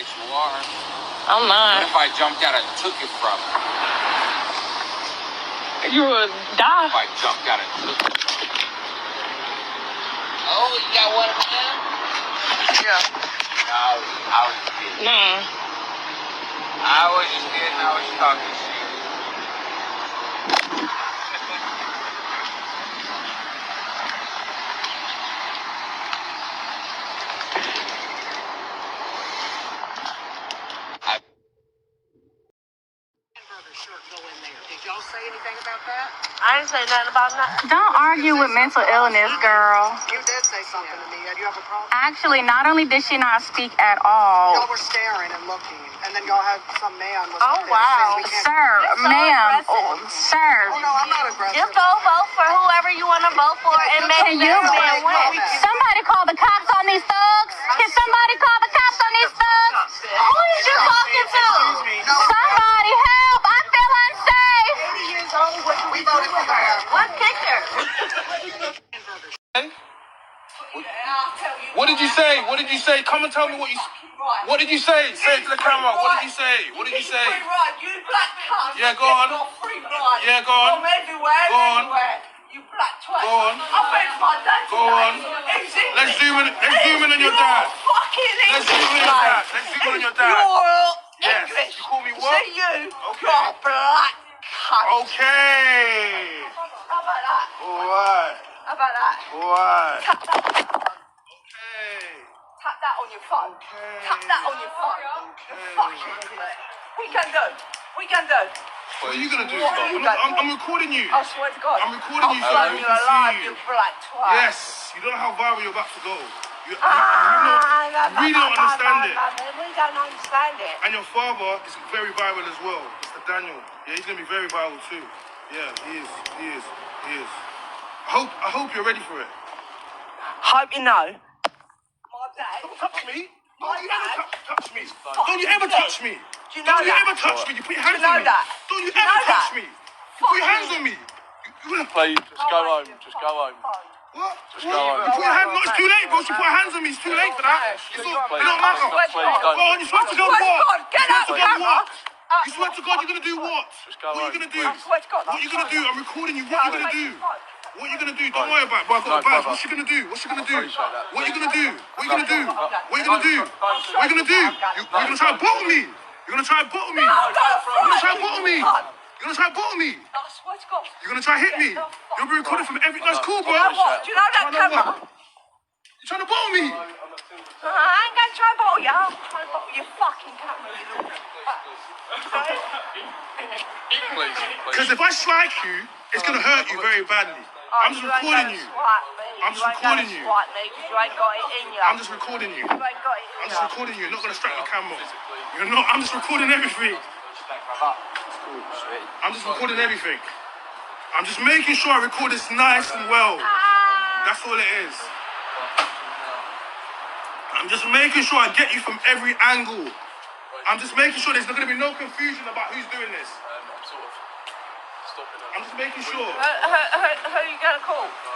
Yes, you are. I'm not. What if I jumped out and took it from her? You would die. If I jumped out and took it. Oh, you got one of them? Yeah. No, I was just kidding. Nah. I was just kidding. I was talking shit. Did y'all say anything about that? I didn't say nothing about nothing. Don't argue with mental illness, girl. You did say something to me. Do you have a problem? Actually, not only did she not speak at all. Y'all were staring and looking, and then y'all had some man was Oh, up there wow. saying we can't. Sir, so ma'am. aggressive. Sir. Oh, no, I'm not aggressive. Just go vote for whoever you want to vote for and make Can that you man win. somebody call the cops on these thugs? Can somebody call the cops on these thugs? Who is you talking to? Somebody help! I feel unsafe. 80 years old. We voted for the What picture? What did you say? What did you say? Come and tell me what you. What did you say? Say it to the camera. What did you say? What did you say? You black cunt. Yeah, go on. Yeah, go on. From everywhere, Go on. everywhere. You black twat. Go on. I bet my dad. Go on. Let's zoom in. Let's zoom in on your dad. Fucking Let's zoom in on your dad. Let's zoom in on your dad. You're Yes. English. You call me what? Say you. Okay. You're a black cunt. Okay. How about that? Alright. How about that? Alright. Tap that. Okay. Tap that on your phone. Okay. Tap that on your phone. Okay. Fucking idiot. We can do. We can do. What are you gonna do? What are you gonna do? I'm recording you. I swear to God. I'm recording you so I'll everyone you can alive, see you you. black twat. Yes. You don't know how viral you're about to go. You really don't understand it. We don't understand it. And your father is very viral as well. Mr. Daniel. Yeah, he's gonna be very viral too. Yeah, he is. He is. He is. I hope you're ready for it. Hope you know. My dad. Don't touch me. My Don't you ever dad. touch me. Don't you ever touch me. Do you know Don't you that? ever touch me. You put your hands Do you know on me. that? Don't you Do you ever know touch that? me. You put your hands on me. You Please, just go home. Just go home. what? Just go home. You put your hands. No, it's too late, bro. She put her hands on me. It's too late for that. It's all, it don't matter. Please Go on. You swear to God Swear to what? God, get You out swear to the God camera. what? You swear to God you're gonna do what? Just go What are you home. gonna do? I swear to God. What are you gonna do? I'm recording you. What are you gonna do? What are you gonna do? Don't No. worry about it, bro. I've got a No, badge. brother. What's she gonna do? What's she gonna do? appreciate that. What are you gonna do? What are you gonna do? What are you gonna do? What are you gonna do? You're gonna try and bottle me. You're gonna try and bottle me. You're gonna try and bottle me. You're gonna try and bottle me. I swear to God. You're gonna try and hit me. You'll be recorded from every. That's cool, bro. You know what? Do you know that camera? You're trying to bottle me. I ain't gonna try and bottle you. I'm trying to bottle your fucking camera, you little Please, Because if I strike you, it's gonna hurt you very badly. I'm just recording you. I'm just recording you. Swipe me because you ain't got it in you. I'm just recording you. You ain't got it in I'm you. just recording you. You're not gonna strike the camera. You're not. I'm just recording everything. I'm just recording everything. I'm just making sure I record this nice and well. That's all it is. I'm just making sure I get you from every angle. I'm just making sure there's not going to be no confusion about who's doing this. I'm sort of stopping it. I'm just making sure. Who are you gonna call? Who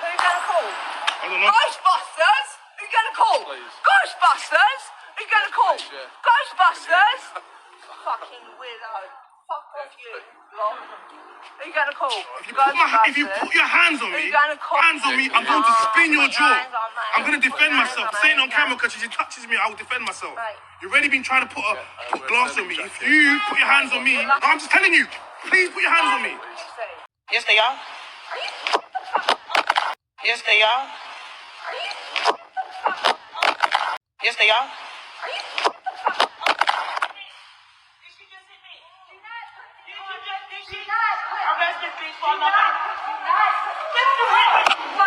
are you gonna call? I don't know. Ghostbusters? Who you gonna call? Please. Ghostbusters? Who you gonna call? Please, yeah. Ghostbusters? Fucking weirdo. Fuck off you, lot. Who you gonna call? If you put your hands on me, Who you gonna call? I'm going to spin your Put jaw. hands on me. I'm going to defend Put hands myself. on This ain't me. on camera because if she touches me, I will defend myself. Right. You've already been trying to put glass on me. If you put your hands on me, no, I'm just telling you, please put your hands on me. Yes, they are. Yes, they are. Yes, they are.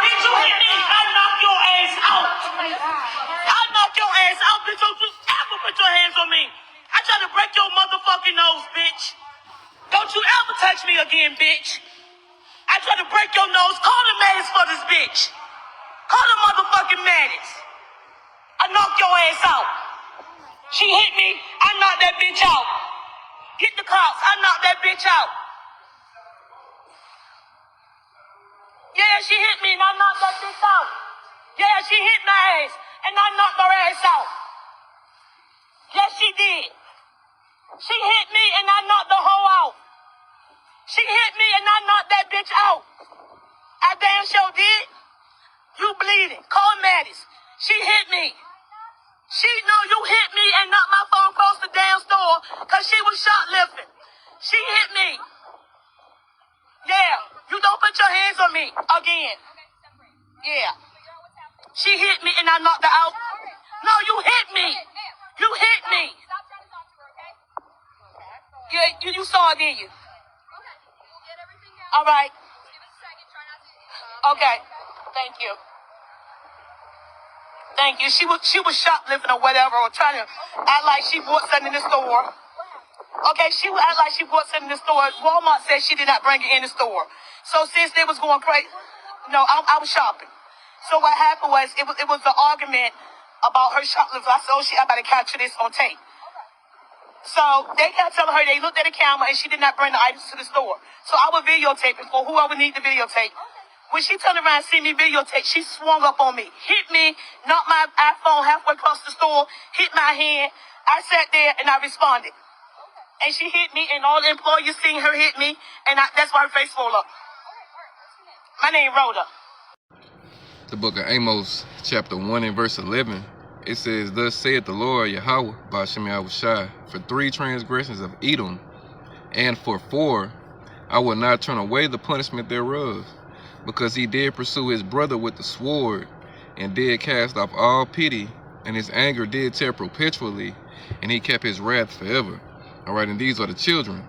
Did you hit me? I knocked your ass out. I knocked your ass out, bitch. Don't you ever put your hands on me. I tried to break your motherfucking nose, bitch. Don't you ever touch me again, bitch. I tried to break your nose. Call the medics for this bitch. Call the motherfucking medics. I knocked your ass out. She hit me. I knocked that bitch out. Hit the cops. I knocked that bitch out. Yeah, she hit me and I knocked that bitch out. Yeah, she hit my ass and I knocked her ass out. Yes, she did. She hit me and I knocked the hoe out. She hit me and I knocked that bitch out. I damn sure did. You bleeding. Call Maddie's. She hit me. You hit me and knocked my phone across the damn store because she was shoplifting. She hit me. Yeah. You don't put your hands on me again. Yeah. She hit me and I knocked her out. No, you hit me. You hit me. Yeah, you saw it, didn't you? All right. Okay. Thank you. Thank you. She was shoplifting or whatever, or trying to act like she bought something in the store. Okay, she would act like she bought something in the store. Walmart said she did not bring it in the store. So since they was going crazy, no, I was shopping. So what happened was it was an argument about her shoplifting. I said, oh shit, I better capture this on tape. So they kept telling her they looked at the camera and she did not bring the items to the store. So I would videotape it for whoever need the videotape. When she turned around and see me videotape, she swung up on me, hit me, knocked my iPhone halfway across the store, hit my hand. I sat there and I responded. And she hit me and all the employees seen her hit me and that's why her face swole up. My name Rhoda. The book of Amos, chapter 1 and verse 11, it says, thus saith the Lord Yahweh, Ba'ashem Yahushai, for 3 transgressions of Edom, and for 4, I will not turn away the punishment thereof, because he did pursue his brother with the sword, and did cast off all pity, and his anger did tear perpetually, and he kept his wrath forever. All right, and these are the children,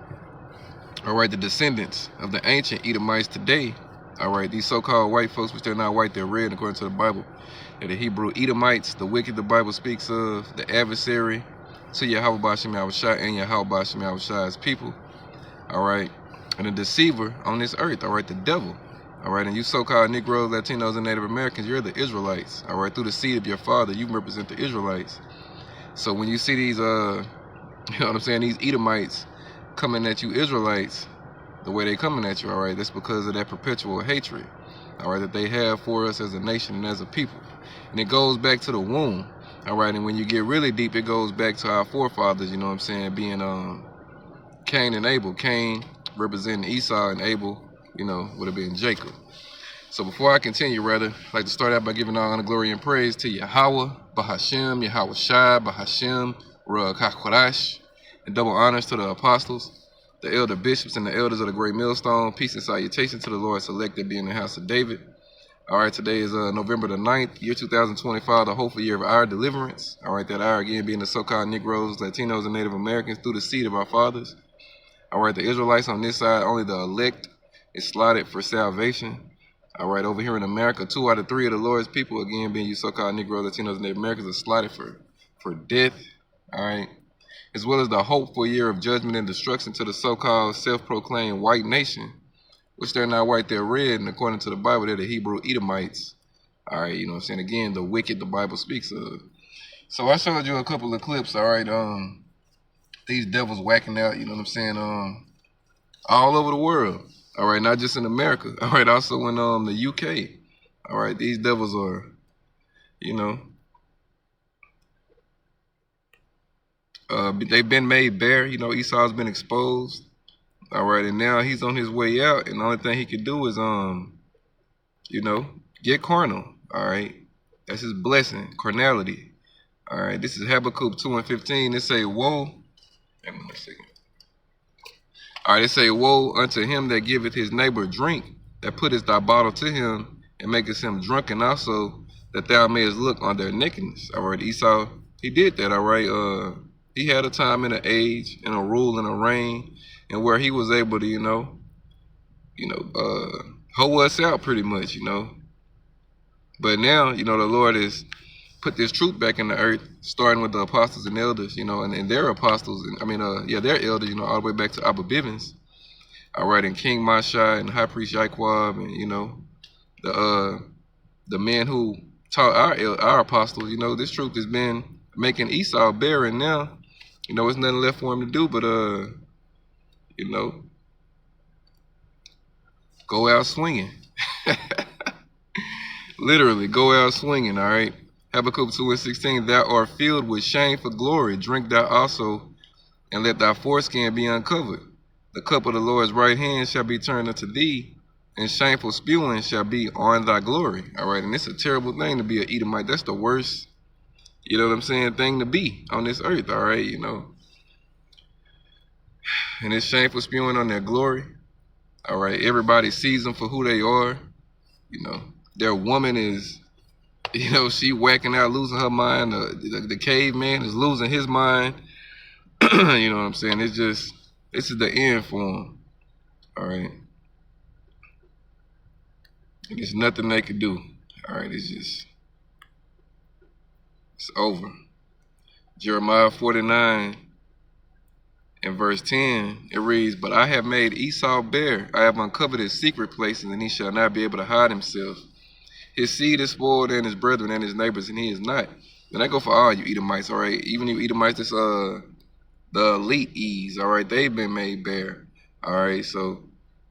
all right, the descendants of the ancient Edomites today. All right, these so-called white folks, which they're not white, they're red according to the Bible. They're the Hebrew Edomites, the wicked the Bible speaks of, the adversary to Yahweh Ba'ashem Yahushai and Yahweh Ba'ashem Yahushai's people. All right, and the deceiver on this earth, all right, the devil. All right, and you so-called Negroes, Latinos, and Native Americans, you're the Israelites. All right, through the seed of your father, you represent the Israelites. So when you see these, you know what I'm saying, these Edomites coming at you Israelites, the way they coming at you, all right, that's because of that perpetual hatred, all right, that they have for us as a nation and as a people. And it goes back to the womb, all right, and when you get really deep, it goes back to our forefathers, you know what I'm saying, being Cain and Abel. Cain representing Esau, and Abel, you know, would have been Jacob. So before I continue, rather, I'd like to start out by giving all honor, glory, and praise to Yahweh, Ba'ashem, Yahweh Shai, Ba'ashem, Ruach HaKodesh, and double honors to the apostles, the elder bishops, and the elders of the great millstone. Peace and salutation to the Lord select that be in the house of David. All right, today is November the 9th, year 2025, the hopeful year of our deliverance. All right, that our again being the so-called Negroes, Latinos, and Native Americans through the seed of our fathers. All right, the Israelites on this side, only the elect is slotted for salvation. All right, over here in America, 2 out of 3 of the Lord's people, again being you so-called Negroes, Latinos, and Native Americans, are slotted for death. All right, as well as the hopeful year of judgment and destruction to the so-called self-proclaimed white nation, which they're not white, they're red, and according to the Bible, they're the Hebrew Edomites. All right, you know what I'm saying? Again, the wicked the Bible speaks of. So I showed you a couple of clips, all right, these devils whacking out, you know what I'm saying, all over the world. All right, not just in America. All right, also in the UK. All right, these devils are, you know, they've been made bare. You know, Esau's been exposed. All right, and now he's on his way out, and the only thing he can do is, you know, get carnal. All right, that's his blessing, carnality. All right, this is Habakkuk 2 and 15. They say, woe. Hang on a second. All right, they say, woe unto him that giveth his neighbor drink, that putteth thy bottle to him, and maketh him drunken also, that thou mayest look on their nakedness. All right, Esau, he did that, all right. He had a time and an age and a rule and a reign, and where he was able to, you know, hoe us out pretty much, you know. But now, you know, the Lord has put this truth back in the earth, starting with the apostles and elders, you know, and their apostles, and their elders, you know, all the way back to Abba Bivens, all right, and King Mashai and High Priest Yaquab, and, you know, the men who taught our apostles, you know, this truth has been making Esau barren now. You know, there's nothing left for him to do but, you know, go out swinging. Literally, go out swinging, all right? Habakkuk 2:16, thou art filled with shame for glory. Drink thou also, and let thy foreskin be uncovered. The cup of the Lord's right hand shall be turned unto thee, and shameful spewing shall be on thy glory. All right, and it's a terrible thing to be an Edomite. That's the worst, you know what I'm saying, thing to be on this earth, all right, you know. And it's shameful spewing on their glory. All right, everybody sees them for who they are. You know, their woman is, you know, she whacking out, losing her mind. The caveman is losing his mind. You know what I'm saying? It's just, this is the end for them. All right. And there's nothing they could do. All right, it's just, it's over. Jeremiah 49 and verse 10, it reads, but I have made Esau bare. I have uncovered his secret places, and he shall not be able to hide himself. His seed is spoiled, and his brethren and his neighbors, and he is not. And I go for all you Edomites, all right? Even you Edomites, this, the elite E's, all right? They've been made bare, all right? So,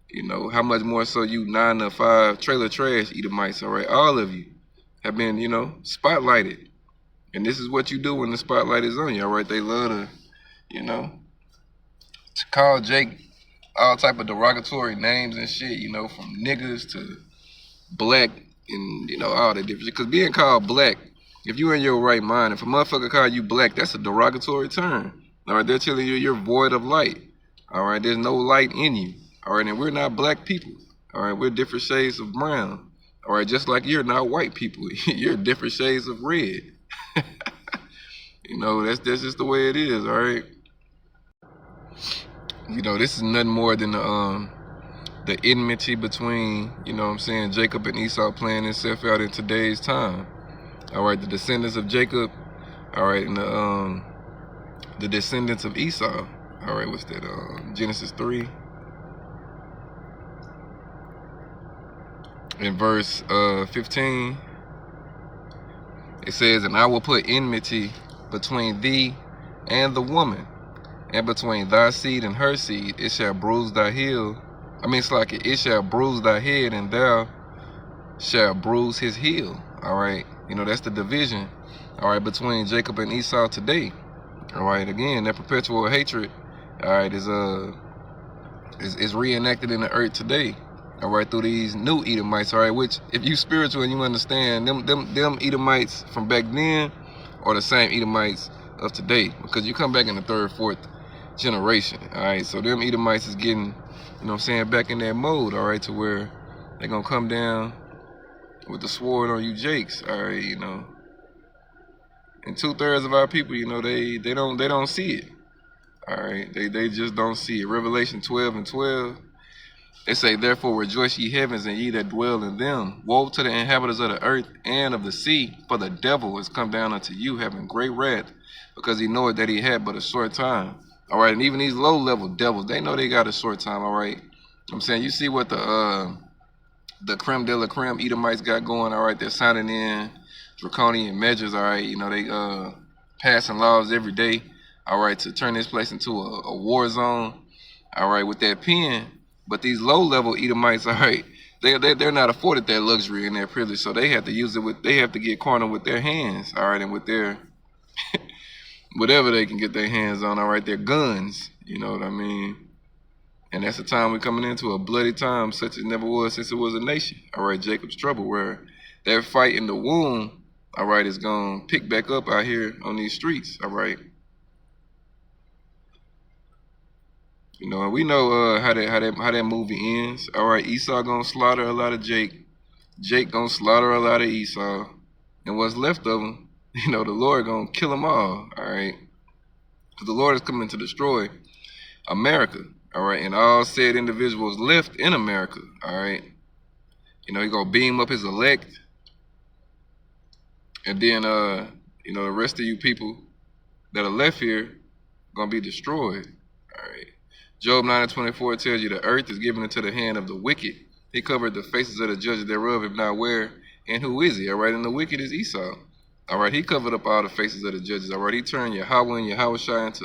you know, how much more so you 9 to 5 trailer trash Edomites, all right? All of you have been, you know, spotlighted. And this is what you do when the spotlight is on you, all right? They love to, you know, to call Jake all type of derogatory names and shit, you know, from niggas to black and, you know, all the different shit. Because being called black, if you're in your right mind, if a motherfucker call you black, that's a derogatory term. All right, they're telling you you're void of light. All right, there's no light in you. All right, and we're not black people. All right, we're different shades of brown. All right, just like you're not white people. You're different shades of red. You know, that's just the way it is, all right? You know, this is nothing more than the enmity between, you know what I'm saying, Jacob and Esau playing itself out in today's time. All right, the descendants of Jacob, all right, and the descendants of Esau. All right, what's that? Genesis 3. In verse 15, it says, and I will put enmity between thee and the woman, and between thy seed and her seed. It shall bruise thy heel. I mean, it's like it shall bruise thy head, and thou shalt bruise his heel. All right, you know, that's the division, all right, between Jacob and Esau today. All right, again, that perpetual hatred, all right, is reenacted in the earth today. All right, through these new Edomites. All right, which if you spiritual and you understand, them Edomites from back then are the same Edomites of today, because you come back in the 3rd, 4th generation. All right, so them Edomites is getting, you know what I'm saying, back in that mode. All right, to where they're gonna come down with the sword on you Jakes. All right, you know, and 2/3 of our people, you know, they don't see it. All right, they just don't see it. Revelation 12 and 12. They say, therefore rejoice ye heavens, and ye that dwell in them. Woe to the inhabitants of the earth and of the sea, for the devil is come down unto you, having great wrath, because he knoweth that he had but a short time. All right, and even these low-level devils, they know they got a short time, all right? I'm saying, you see what the creme de la creme Edomites got going, all right? They're signing in draconian measures, all right? You know, they passing laws every day, all right, to turn this place into a war zone, all right, with that pen. But these low-level Edomites, all right, they're not afforded that luxury and that privilege, so they have to use it they have to get cornered with their hands, all right, and with their whatever they can get their hands on, all right, their guns, you know what I mean? And that's the time we're coming into, a bloody time such as never was since it was a nation, all right, Jacob's trouble, where that fight in the womb, all right, is going to pick back up out here on these streets, all right? You know, and we know how that movie ends. All right, Esau gonna slaughter a lot of Jake. Jake gonna slaughter a lot of Esau. And what's left of them, you know, the Lord gonna kill them all. All right, because the Lord is coming to destroy America. All right, and all said individuals left in America. All right, you know, he gonna beam up his elect, and then you know, the rest of you people that are left here gonna be destroyed. All right. Job 9:24 tells you the earth is given into the hand of the wicked. He covered the faces of the judges thereof, if not where, and who is he? All right, and the wicked is Esau. All right, he covered up all the faces of the judges. All right, he turned Yahweh and Yahushua into,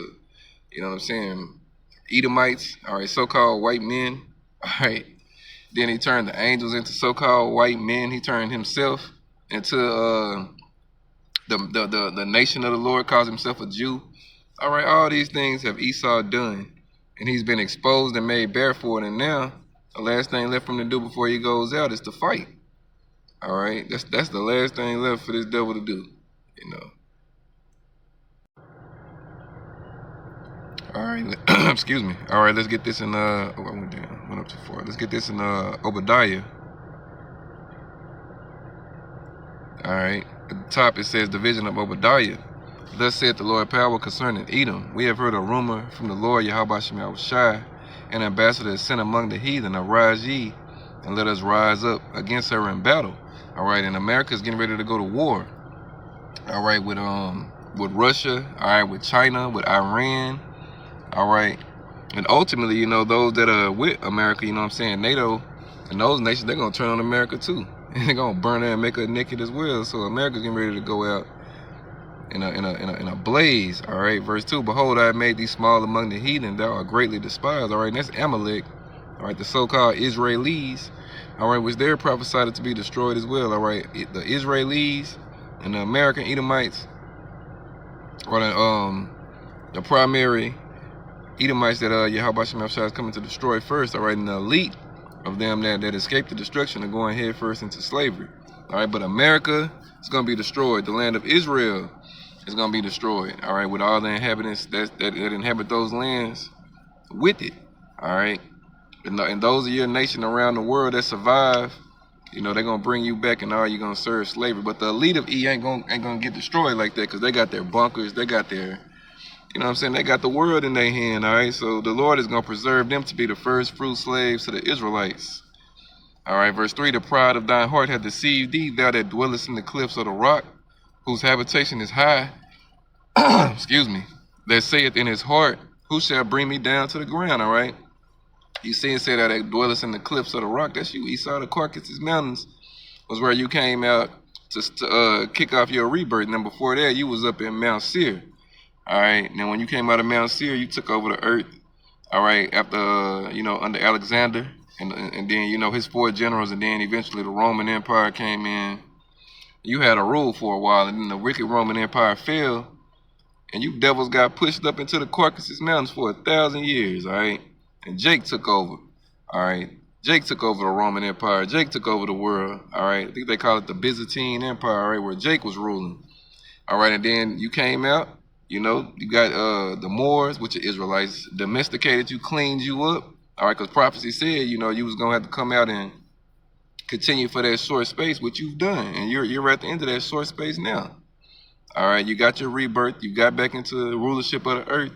you know what I'm saying, Edomites, all right, so-called white men. All right, then he turned the angels into so-called white men. He turned himself into the nation of the Lord calls himself a Jew. All right, all these things have Esau done, and he's been exposed and made bare for it. And now the last thing left for him to do before he goes out is to fight. All right, that's the last thing left for this devil to do, you know. All right, excuse me. All right, let's get this in I went up too far. Let's get this in Obadiah. All right, at the top it says the vision of Obadiah. Thus saith the Lord power concerning Edom. We have heard a rumor from the Lord Yahweh Shem Yahushai, an ambassador is sent among the heathen. Arise ye, and let us rise up against her in battle. All right, and America is getting ready to go to war. All right, with Russia. All right, with China, with Iran. All right, and ultimately, you know, those that are with America, you know what I'm saying, NATO and those nations, they're gonna turn on America too, and they're gonna burn her and make her naked as well. So America's getting ready to go out in a blaze. All right, verse 2. Behold, I have made thee small among the heathen; thou art greatly despised. All right, and that's Amalek. All right, the so-called Israelis. All right, which they're prophesied to be destroyed as well. All right, the Israelis and the American Edomites, or the primary Edomites that Yahweh Shem Yahushua is coming to destroy first. All right, and the elite of them that escaped the destruction are going head first into slavery. All right, but America is going to be destroyed. The land of Israel is going to be destroyed. All right, with all the inhabitants that inhabit those lands with it. All right, and those of your nation around the world that survive, you know, they're going to bring you back, and all you're going to serve slavery. But the elite of E ain't going to get destroyed like that, because they got their bunkers, they got their, you know what I'm saying, they got the world in their hand. All right, so the Lord is going to preserve them to be the first fruit slaves to the Israelites. All right, verse 3. The pride of thine heart hath deceived thee, thou that dwellest in the cliffs of the rock, whose habitation is high. Excuse me. That saith in his heart, who shall bring me down to the ground? All right, you see it say that dwellest in the cliffs of the rock. That's you. Esau, the Caucasus Mountains was where you came out to kick off your rebirth. And then before that, you was up in Mount Seir. All right, now when you came out of Mount Seir, you took over the earth. All right, after you know, under Alexander, and then, you know, his 4 generals, and then eventually the Roman Empire came in. You had a rule for a while, and then the wicked Roman Empire fell, and you devils got pushed up into the Caucasus Mountains for 1,000 years. All right, and Jake took over. All right, Jake took over the Roman Empire. Jake took over the world. All right, I think they call it the Byzantine Empire. All right, where Jake was ruling. All right, and then you came out. You know, you got the Moors, which are Israelites, domesticated you, cleaned you up. All right, because prophecy said, you know, you was going to have to come out and continue for that short space, which you've done. And you're at the end of that short space now. All right, you got your rebirth. You got back into the rulership of the earth.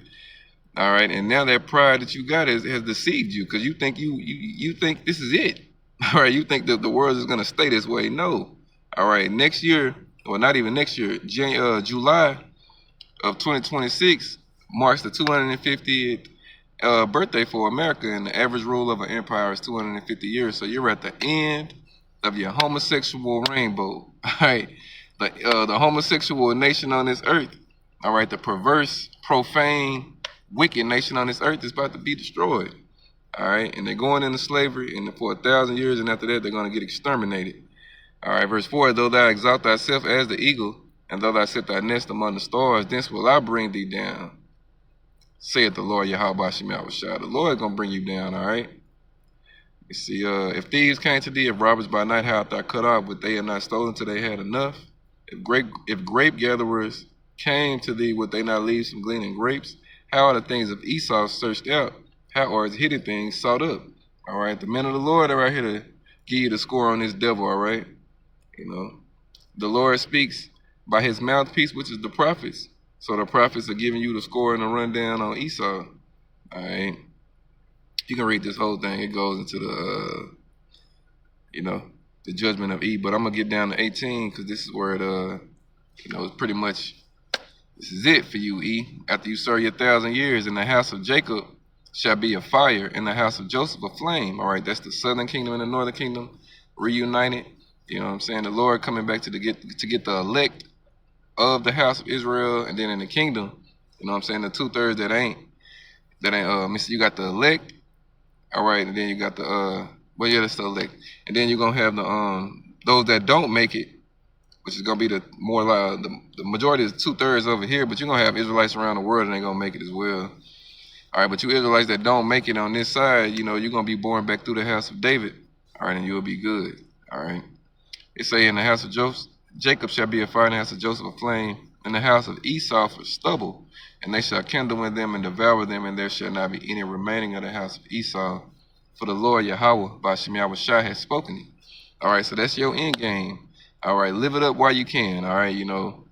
All right, and now that pride that you got has deceived you, because you think you think this is it. All right, you think that the world is going to stay this way. No. All right, next year, or not even next year, July of 2026 marks the 250th birthday for America, and the average rule of an empire is 250 years. So you're at the end of your homosexual rainbow. All right, the homosexual nation on this earth. All right, the perverse, profane, wicked nation on this earth is about to be destroyed. All right, and they're going into slavery, and for 1,000 years, and after that, they're going to get exterminated. All right, verse 4. Though thou exalt thyself as the eagle, and though thou set thy nest among the stars, thence will I bring thee down, saith the Lord Yahweh Shem Yahushua. The Lord is going to bring you down, all right? You see, if thieves came to thee, if robbers by night, how art thou cut off? Would they have not stolen till they had enough? If grape gatherers came to thee, would they not leave some gleaning grapes? How are the things of Esau searched out? How are his hidden things sought up? All right, the men of the Lord are right here to give you the score on this devil, all right? You know, the Lord speaks by his mouthpiece, which is the prophets. So the prophets are giving you the score and the rundown on Esau. All right. You can read this whole thing. It goes into the, you know, the judgment of E. But I'm going to get down to 18, because this is where it, you know, it's pretty much, this is it for you, E. After you serve your 1,000 years, in the house of Jacob shall be a fire, in the house of Joseph a flame. All right, that's the southern kingdom and the northern kingdom reunited. You know what I'm saying? The Lord coming back to get the elect of the house of Israel, and then in the kingdom, you know what I'm saying, the 2/3 that ain't you got the elect, all right, and then you got the well, yeah, that's the elect, and then you're gonna have the those that don't make it, which is gonna be the more the majority is 2/3 over here, but you're gonna have Israelites around the world and they're gonna make it as well. All right, but you Israelites that don't make it on this side, you know, you're gonna be born back through the house of David. All right, and you'll be good. All right. It say in the house of Joseph, Jacob shall be a fire, in the house of Joseph a flame, in the house of Esau for stubble, and they shall kindle in them and devour them, and there shall not be any remaining of the house of Esau. For the Lord Yahweh by Shem Yahushua has spoken it. All right, so that's your end game. All right, live it up while you can. All right, you know,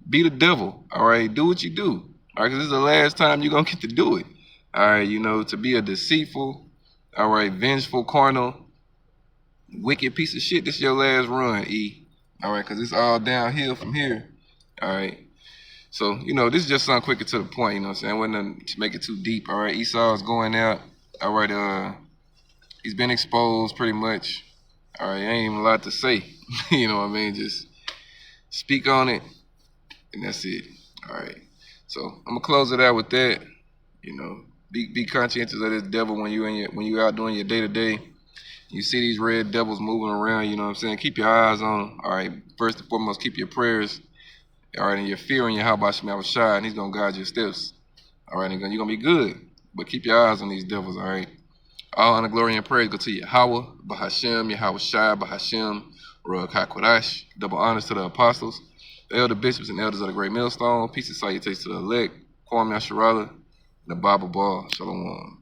be the devil. All right, do what you do. All right, because this is the last time you're gonna get to do it. All right, you know, to be a deceitful, all right, vengeful, carnal, wicked piece of shit. This is your last run, E. All right, because it's all downhill from here. All right. So, you know, this is just something quicker to the point, you know what I'm saying? I wasn't to make it too deep. All right, Esau is going out. All right, he's been exposed pretty much. All right, ain't even a lot to say. You know what I mean? Just speak on it, and that's it. All right. So I'm gonna close it out with that. You know, be conscientious of this devil when you out doing your day-to-day. You see these red devils moving around, you know what I'm saying? Keep your eyes on them. All right, first and foremost, keep your prayers. All right, and your fear in your how about Shem Yahushua, and he's going to guide your steps. All right, and you're going to be good. But keep your eyes on these devils, all right? All honor, glory, and praise go to Yahweh, Bahashem, Yahushua, Bahashem, Ruach HaKodesh. Double honors to the apostles, the elder bishops and elders of the great millstone. Peace and salutations to the elect, Kwame Yasharala, the Bible Ball. Shalom.